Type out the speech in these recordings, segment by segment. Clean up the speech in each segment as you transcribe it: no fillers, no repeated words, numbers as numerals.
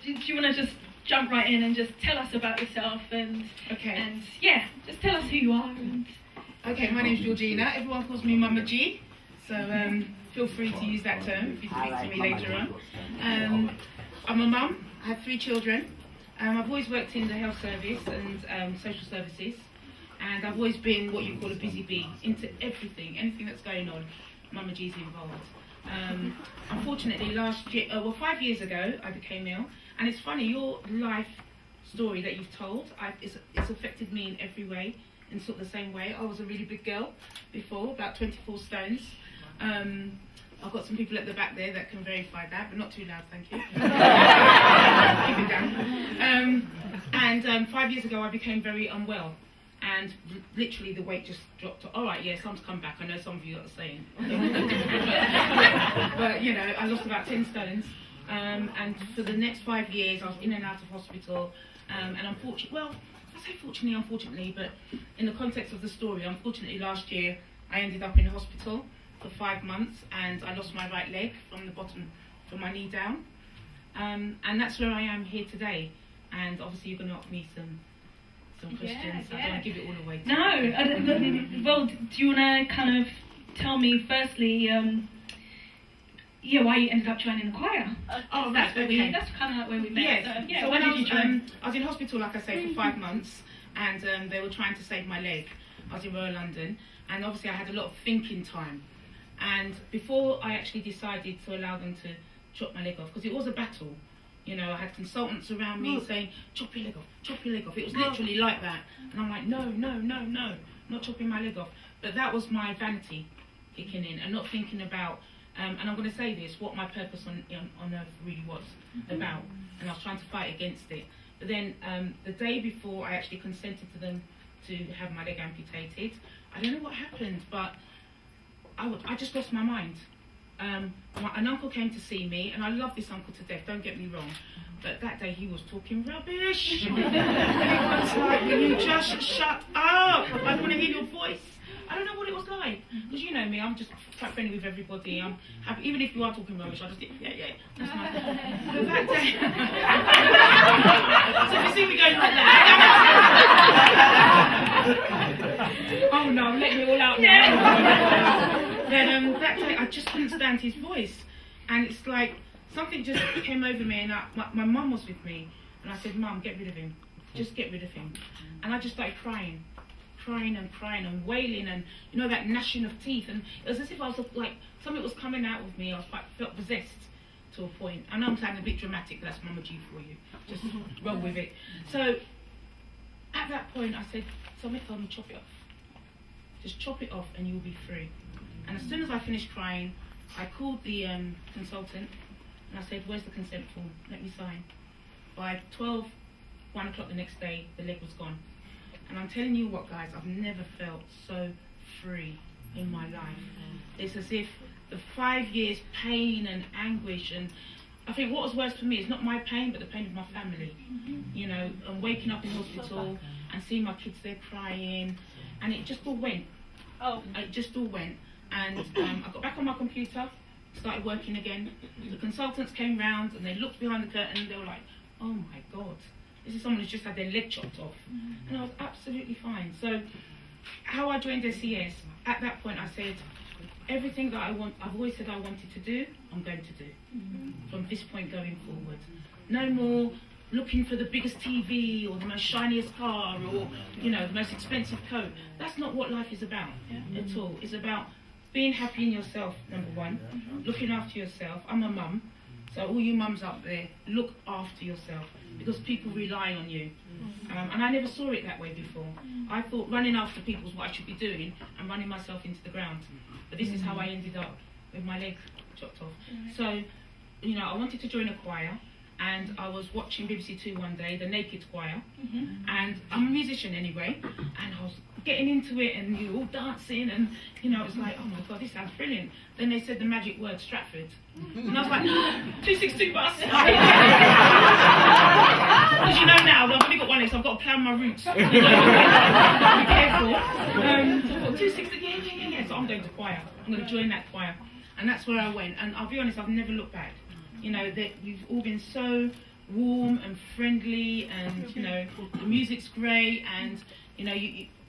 Do you want to just jump right in and just tell us about yourself and yeah, just tell us who you are. Okay, my name's Georgina. Everyone calls me Mama G, so feel free to use that term if you speak to me later on. I'm a mum. I have 3 children. I've always worked in the health service and social services, and I've always been what you call a busy bee, into anything that's going on. Mama G's involved. Unfortunately, 5 years ago, I became ill, and it's funny, your life story that you've told, it's affected me in every way, in sort of the same way. I was a really big girl before, about 24 stones. I've got some people at the back there that can verify that, but not too loud, thank you. Keep it down. And 5 years ago, I became very unwell. And literally the weight just dropped. All right, yeah, some's come back. I know some of you are saying. But, you know, I lost about 10 stones. And for the next 5 years, I was in and out of hospital. And unfortunately, well, I say fortunately, unfortunately, but in the context of the story, unfortunately, last year, I ended up in hospital for 5 months. And I lost my right leg from the bottom, from my knee down. And that's where I am here today. And obviously, you're going to ask me some questions. I don't want to give it all away. No. Well, do you want to kind of tell me firstly, why you ended up joining the choir? Oh, right, okay. That's kind of where we met. Yes. So when did you join? I was in hospital, like I say, for 5 months, and they were trying to save my leg. I was in Royal London, and obviously I had a lot of thinking time. And before I actually decided to allow them to chop my leg off, because it was a battle. You know, I had consultants around me saying, chop your leg off, chop your leg off. It was literally like that. And I'm like, no, not chopping my leg off. But that was my vanity kicking in and not thinking about, and I'm going to say this, what my purpose on earth really was about. And I was trying to fight against it. But then the day before I actually consented to them to have my leg amputated, I don't know what happened, but I just lost my mind. An uncle came to see me, and I love this uncle to death, don't get me wrong, but that day he was talking rubbish. And it was like, will you just shut up? I don't want to hear your voice. I don't know what it was like, because you know me, I'm just quite friendly with everybody. I'm happy, even if you are talking rubbish, I just think, yeah, that's nice. So that day, so if you see me going like that, oh no, I'm letting it all out now. Then that day I just couldn't stand his voice, and it's like something just came over me, and my mum was with me, and I said, Mum, get rid of him, just get rid of him. And I just started crying and wailing, and you know, that gnashing of teeth, and it was as if I was like something was coming out of me. I was felt possessed to a point. I know I'm sounding a bit dramatic, but that's Mama G for you. Just roll with it. So at that point I said, somebody told me, chop it off. Just chop it off and you'll be free. And as soon as I finished crying, I called the consultant and I said, where's the consent form? Let me sign. By 1 o'clock the next day, the leg was gone. And I'm telling you what, guys, I've never felt so free in my life. It's as if the 5 years pain and anguish, and I think what was worse for me is not my pain, but the pain of my family. You know, and waking up in hospital and seeing my kids there crying, and it just all went. It just all went. And I got back on my computer, started working again. The consultants came round and they looked behind the curtain and they were like, oh my God, this is someone who's just had their leg chopped off. And I was absolutely fine. So how I joined SES, at that point I said, everything that I've always said I wanted to do, I'm going to do. From this point going forward. No more looking for the biggest TV or the most shiniest car or, you know, the most expensive coat. That's not what life is about at all. It's about being happy in yourself, number one, looking after yourself. I'm a mum, so all you mums out there, look after yourself, because people rely on you. And I never saw it that way before. I thought running after people was what I should be doing and running myself into the ground. But this is how I ended up with my leg chopped off. So, you know, I wanted to join a choir, and I was watching BBC Two one day, the Naked Choir, and I'm a musician anyway, and I was getting into it, and you all dancing, and you know, it was like, oh my God, this sounds brilliant. Then they said the magic word, Stratford, and I was like, 262 bus. Because you know now, I've only got one leg, so I've got to plan my routes. You know, be careful. So I thought, 260, yeah. So I'm going to choir. I'm going to join that choir, and that's where I went. And I'll be honest, I've never looked back. You know, that you've all been so warm and friendly, and you know, the music's great, and you know,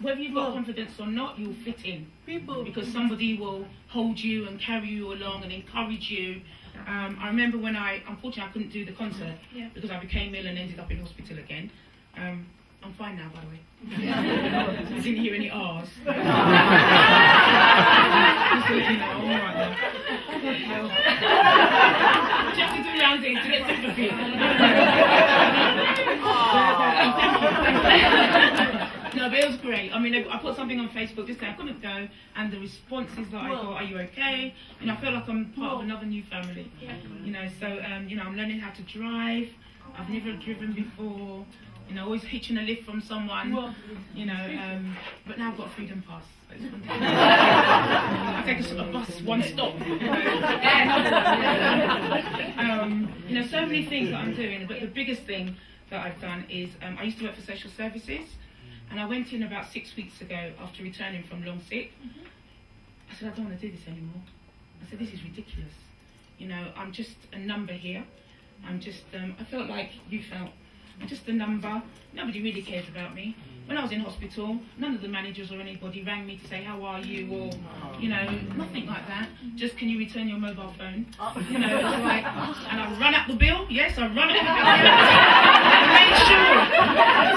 whether you've got confidence or not, you'll fit in. Because somebody will hold you and carry you along and encourage you. I remember when unfortunately I couldn't do the concert because I became ill and ended up in hospital again. I'm fine now, by the way. I didn't hear any R's. Just to let you know, I'm alright now. What you have to do around here to get sympathy? No, but it was great. I mean, I put something on Facebook just saying I couldn't go, and the responses that I got, are you okay? And I feel like I'm part of another new family. You know, so you know, I'm learning how to drive. I've never driven before. You know, always hitching a lift from someone. You know, but now I've got a freedom pass. I take a bus one stop. You know, so many things that I'm doing, but the biggest thing that I've done is I used to work for social services, and I went in about 6 weeks ago after returning from long sick. I said, I don't want to do this anymore. I said, this is ridiculous. You know, I'm just a number here. I'm just, I felt like you felt. I'm just a number. Nobody really cares about me. When I was in hospital, none of the managers or anybody rang me to say, how are you? Or, you know, nothing like that. Just, can you return your mobile phone? You know, it was like, and I run up the bill. Yes, I run up the bill. I made sure.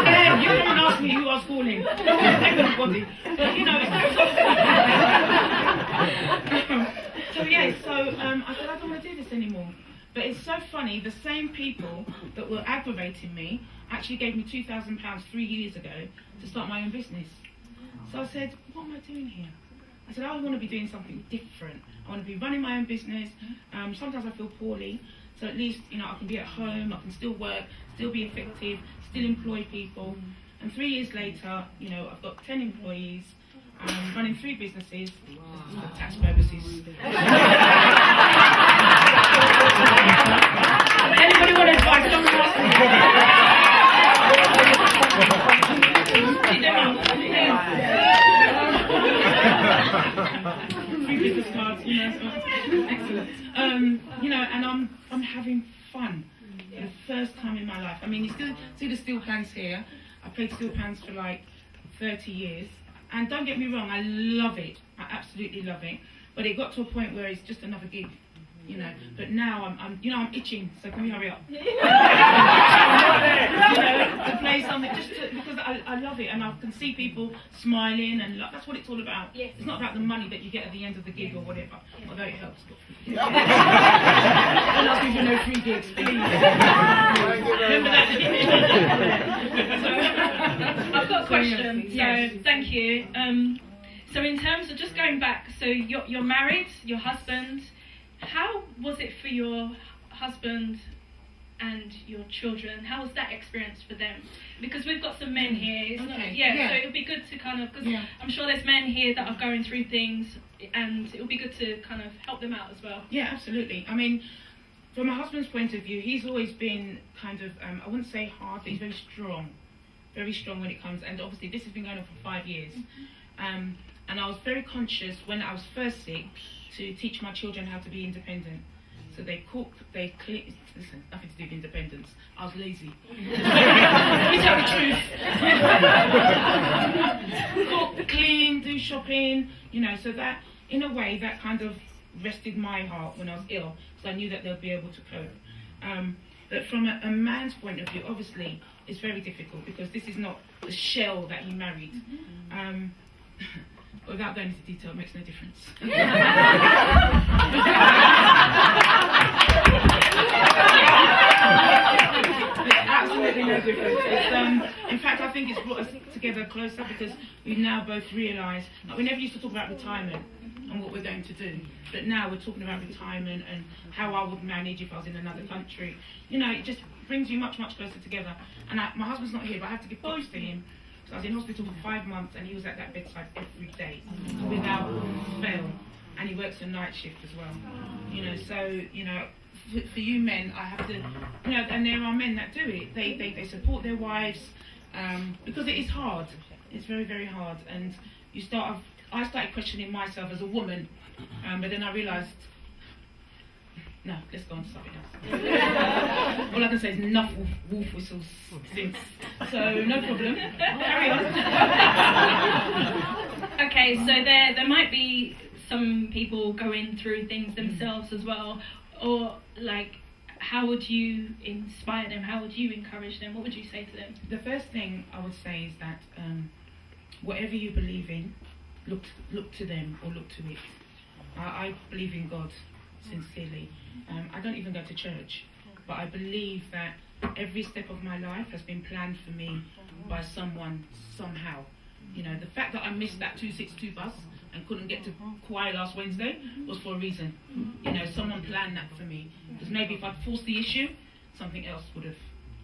Yeah, you didn't ask me who I was calling. Everybody. But, you know, so yeah, so I said, I don't want to do this anymore. But it's so funny, the same people that were aggravating me actually gave me £2,000 3 years ago to start my own business. So I said, what am I doing here? I said, I want to be doing something different. I want to be running my own business. Sometimes I feel poorly, so at least, you know, I can be at home, I can still work, still be effective, still employ people. And 3 years later, you know, I've got 10 employees, running 3 businesses for tax purposes. Anybody want to advise? Don't ask me. 3 business cards, you know. Excellent. You know, and I'm having fun for the first time in my life. I mean, you still see the steel pans here. I played steel pans for like 30 years. And don't get me wrong, I love it. I absolutely love it. But it got to a point where it's just another gig, you know. But now I'm itching. So can we hurry up? You know, to play something just because I love it, and I can see people smiling, and that's what it's all about. Yes. It's not about the money that you get at the end of the gig or whatever, although it helps. Don't ask me for no free gigs, please. Remember that? I've got a question. Yes. So thank you. So in terms of just going back, so you're married, your husband. How was it for your husband and your children? How was that experience for them? Because we've got some men here. So it would be good to kind of, because I'm sure there's men here that are going through things, and it would be good to kind of help them out as well. Yeah, absolutely. I mean, from my husband's point of view, he's always been kind of, I wouldn't say hard, but he's very strong when it comes, and obviously this has been going on for 5 years. And I was very conscious when I was first sick to teach my children how to be independent. So they cook, they clean. Listen, nothing to do with independence. I was lazy. We tell the truth. Cook, clean, do shopping, you know, so that, in a way, that kind of rested my heart when I was ill, because I knew that they'll be able to cope. But from a man's point of view, obviously, it's very difficult, because this is not the shell that he married. Without going into detail, it makes no difference. Absolutely no difference. In fact, I think it's brought us together closer, because we've now both realised, like, we never used to talk about retirement and what we're going to do, but now we're talking about retirement and how I would manage if I was in another country. You know, it just brings you much, much closer together. And my husband's not here, but I have to give props to him. So I was in hospital for 5 months, and he was at that bedside every day, without fail. And he works a night shift as well. You know, so, you know, for you men, I have to, you know, and there are men that do it. They support their wives, because it is hard. It's very, very hard. And I started questioning myself as a woman, but then I realised No, let's go on to something else. All I can say is enough wolf whistles since. So no problem. Carry on. Okay, so there might be some people going through things themselves as well, or like, how would you inspire them? How would you encourage them? What would you say to them? The first thing I would say is that whatever you believe in, look to them or look to it. I believe in God sincerely. I don't even go to church, but I believe that every step of my life has been planned for me by someone, somehow. You know, the fact that I missed that 262 bus and couldn't get to Kauai last Wednesday was for a reason. You know, someone planned that for me. Because maybe if I'd forced the issue, something else would have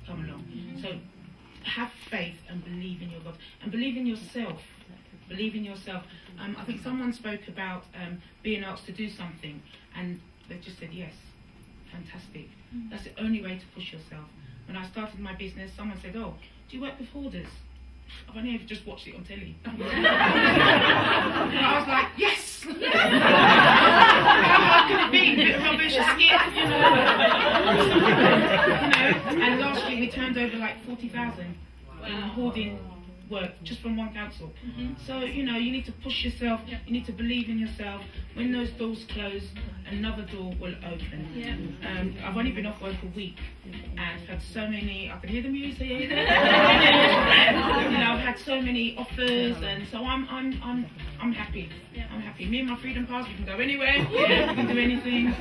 come along. So have faith and believe in your God. And believe in yourself. Believe in yourself. I think someone spoke about being asked to do something and they just said yes. Fantastic. That's the only way to push yourself. When I started my business, someone said, "Oh, do you work with hoarders?" I've only ever just watched it on telly. And I was like, yes! How could it be? A bit of rubbish, a skit, you know? And last year we turned over like 40,000 in hoarding work just from one council. So, you know, you need to push yourself, you need to believe in yourself. When those doors close, another door will open. I've only been off work a week and had so many, I can hear the music. You know, I've had so many offers, and so I'm happy. I'm happy. Me and my freedom pass, we can go anywhere, we can do anything.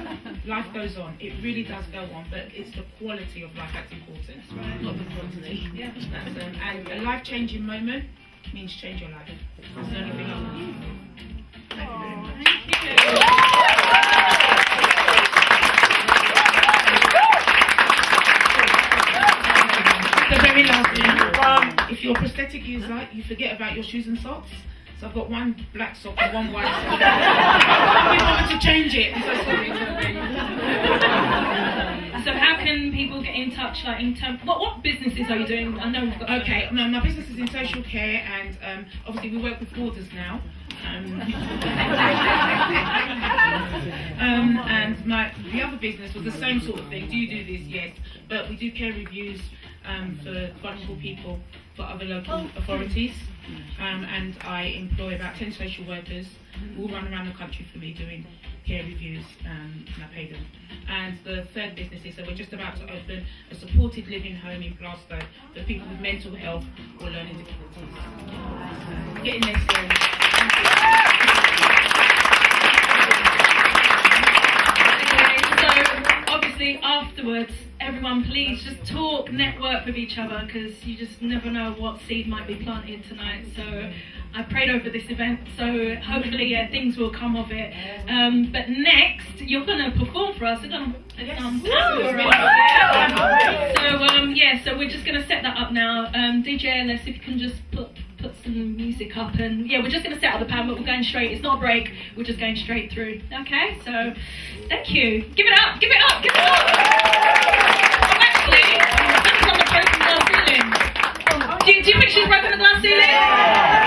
Life goes on. It really does go on, but it's the quality of life that's important, not the quantity. And a life-changing moment means change your life. That's the only thing I want you to do. Thank you very much. The very last thing, if you're a prosthetic user, you forget about your shoes and socks. So I've got one black sock and one white sock. We wanted to change it. I'm so sorry. So how can people get in touch, like in terms, what businesses are you doing? I know we've got... Okay, no, my business is in social care, and obviously we work with hoarders now. And the other business was the same sort of thing. Do you do this? Yes. But we do care reviews for vulnerable people, for other local authorities. And I employ about 10 social workers who all run around the country for me doing care reviews, and I pay them. And the third business is that we're just about to open a supported living home in Glasgow for people with mental health or learning difficulties. Get in there soon. Obviously afterwards, everyone please just talk, network with each other, because you just never know what seed might be planted tonight. So I prayed over this event, so hopefully things will come of it. But next, you're going to perform for us. So we're just going to set that up now. DJ, let's if you can just put some music up, and we're just going to set up the pan, but we're going straight. It's not a break, we're just going straight through. Okay, so thank you. Give it up, give it up, give it up. Oh, actually, that's on the broken glass ceiling. Do you think she's broken the glass ceiling?